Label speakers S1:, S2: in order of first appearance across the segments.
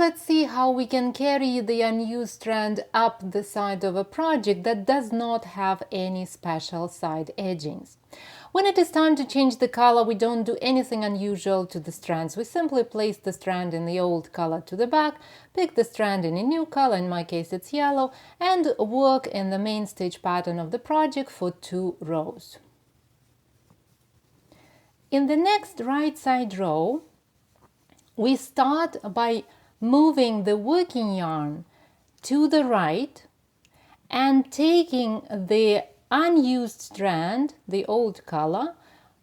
S1: let's see how we can carry the unused strand up the side of a project that does not have any special side edgings. When it is time to change the color, we don't do anything unusual to the strands. We simply place the strand in the old color to the back, pick the strand in a new color, in my case it's yellow, and work in the main stitch pattern of the project for 2 rows. In the next right side row, we start by moving the working yarn to the right and taking the unused strand, the old color,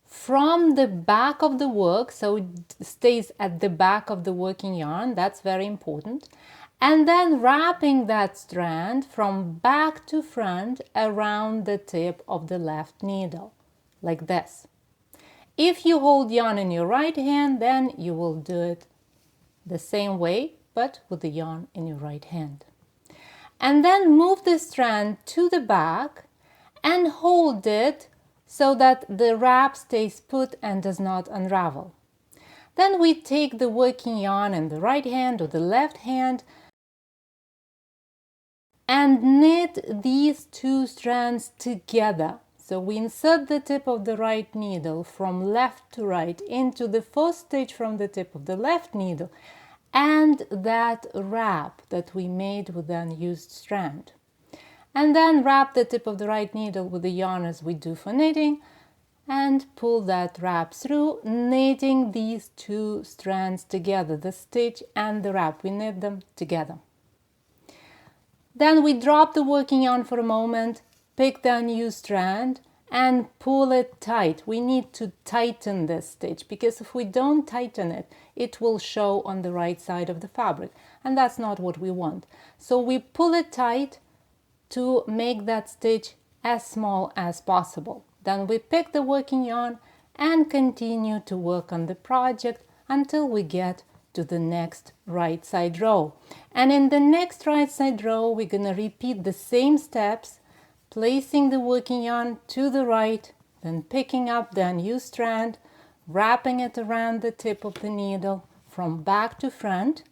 S1: from the back of the work, so it stays at the back of the working yarn, that's very important, and then wrapping that strand from back to front around the tip of the left needle, like this. If you hold yarn in your right hand, then you will do it the same way, but with the yarn in your right hand. And then move the strand to the back and hold it so that the wrap stays put and does not unravel. Then we take the working yarn in the right hand or the left hand and knit these 2 strands together. So we insert the tip of the right needle from left to right into the first stitch from the tip of the left needle and that wrap that we made with the unused strand. And then wrap the tip of the right needle with the yarn as we do for knitting and pull that wrap through, knitting these 2 strands together, the stitch and the wrap. We knit them together. Then we drop the working yarn for a moment, pick the unused strand and pull it tight. We need to tighten this stitch because if we don't tighten it, it will show on the right side of the fabric, and that's not what we want. So we pull it tight to make that stitch as small as possible. Then we pick the working yarn and continue to work on the project until we get to the next right side row. And in the next right side row, we're going to repeat the same steps, placing the working yarn to the right, then picking up the unused strand, wrapping it around the tip of the needle from back to front.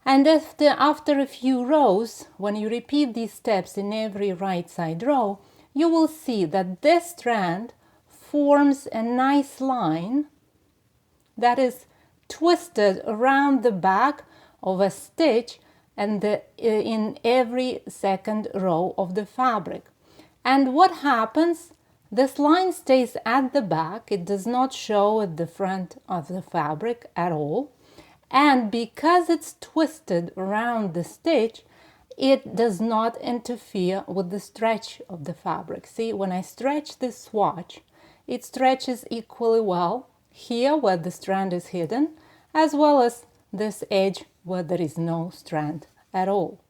S1: And after a few rows, when you repeat these steps in every right side row, you will see that this strand forms a nice line that is twisted around the back of a stitch and in every second row of the fabric. And what happens? This line stays at the back. It does not show at the front of the fabric at all. And because it's twisted around the stitch, it does not interfere with the stretch of the fabric. See, when I stretch this swatch, it stretches equally well here where the strand is hidden, as well as this edge where there is no strand at all.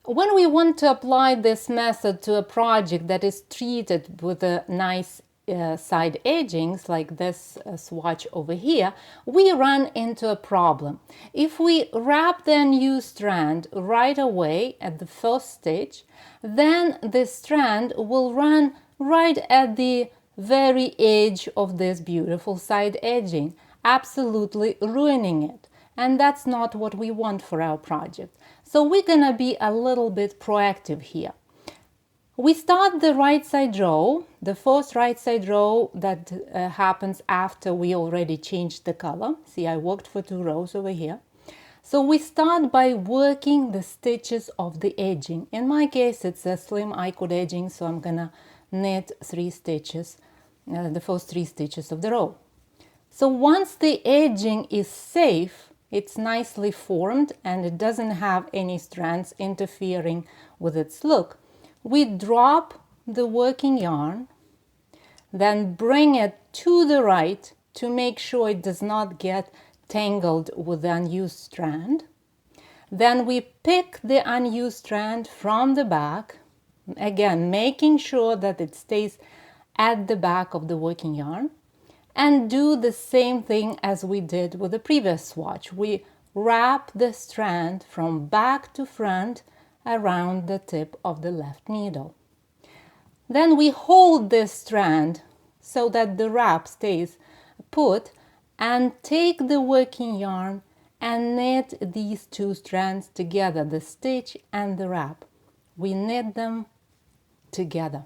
S1: When we want to apply this method to a project that is treated with a nice side edgings like this swatch over here, we run into a problem. If we wrap the unused strand right away at the first stitch, then the strand will run right at the very edge of this beautiful side edging, absolutely ruining it. And that's not what we want for our project. So we're gonna be a little bit proactive here. We start the right side row, the first right side row that happens after we already changed the color. See, I worked for 2 rows over here. So we start by working the stitches of the edging. In my case, it's a slim I-cord edging, so I'm gonna knit 3 stitches, the first 3 stitches of the row. So once the edging is safe, it's nicely formed and it doesn't have any strands interfering with its look, we drop the working yarn, then bring it to the right to make sure it does not get tangled with the unused strand. Then we pick the unused strand from the back, again making sure that it stays at the back of the working yarn, and do the same thing as we did with the previous swatch. We wrap the strand from back to front around the tip of the left needle. Then we hold this strand so that the wrap stays put and take the working yarn and knit these two strands together, the stitch and the wrap. We knit them together.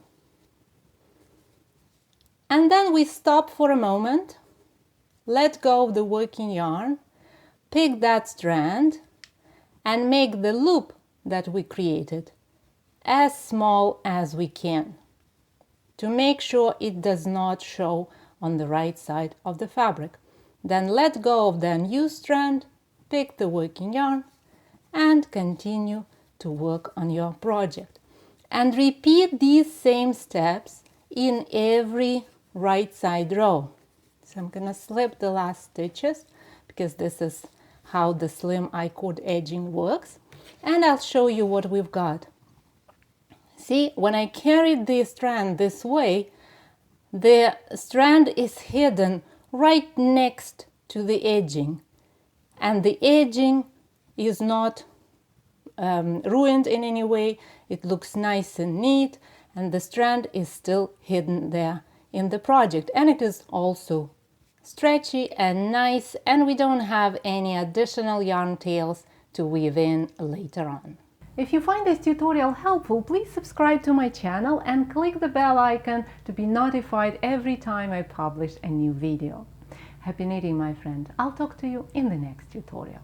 S1: And then we stop for a moment, let go of the working yarn, pick that strand and make the loop that we created as small as we can to make sure it does not show on the right side of the fabric. Then let go of the unused strand, pick the working yarn and continue to work on your project. And repeat these same steps in every right side row. So I'm gonna slip the last stitches because this is how the slim I-cord edging works, and I'll show you what we've got. See, when I carried the strand this way, the strand is hidden right next to the edging, and the edging is not ruined in any way. It looks nice and neat, and the strand is still hidden there in the project, and it is also stretchy and nice, and we don't have any additional yarn tails to weave in later on. If you find this tutorial helpful, please subscribe to my channel and click the bell icon to be notified every time I publish a new video. Happy knitting, my friend. I'll talk to you in the next tutorial.